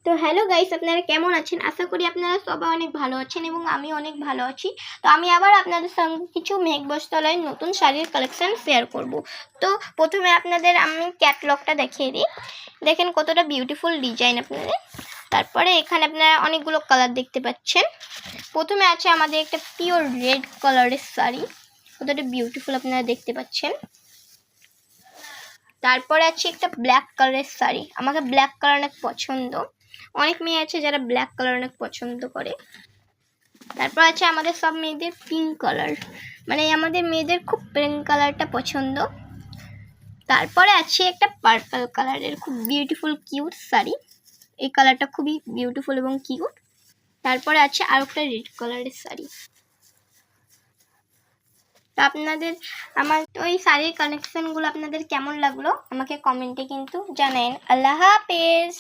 তো hello guys, আপনারা কেমন আছেন? আশা করি আপনারা সবাই অনেক ভালো আছেন এবং আমি অনেক ভালো আছি। তো আমি আবার আপনাদের সঙ্গে কিছু মেঘবস্তলায় নতুন শাড়ির কালেকশন শেয়ার করব। তো প্রথমে আপনাদের আমি ক্যাটলগটা দেখিয়ে দিই। দেখেন কতটা বিউটিফুল ডিজাইন আপনাদের। তারপরে এখানে আপনারা অনেকগুলো কালার দেখতে পাচ্ছেন। প্রথমে আছে আমাদের একটা পিওর রেড কালারের শাড়ি, কতটা বিউটিফুল আপনারা দেখতে পাচ্ছেন। তারপরে আছে একটা ব্ল্যাক কালারের শাড়ি, আমাকে ব্ল্যাক কালার অনেক পছন্দ, অনেক মেয়ে আছে যারা ব্ল্যাক কালার অনেক পছন্দ করে। তারপর আছে আমাদের সব মেয়েদের পিঙ্ক কালার, মানে আমাদের মেয়েদের খুব পিঙ্ক কালারটা পছন্দ। তারপরে আছে একটা পার্পল কালারের খুব বিউটিফুল কিউট শাড়ি, এই কালারটা খুবই বিউটিফুল এবং কিউট। তারপরে আছে আর একটা রেড কালারের শাড়ি। তো আপনাদের আমার ওই শাড়ির কালেকশনগুলো আপনাদের কেমন লাগলো আমাকে কমেন্টে কিন্তু জানান। আল্লাহ হাফেজ।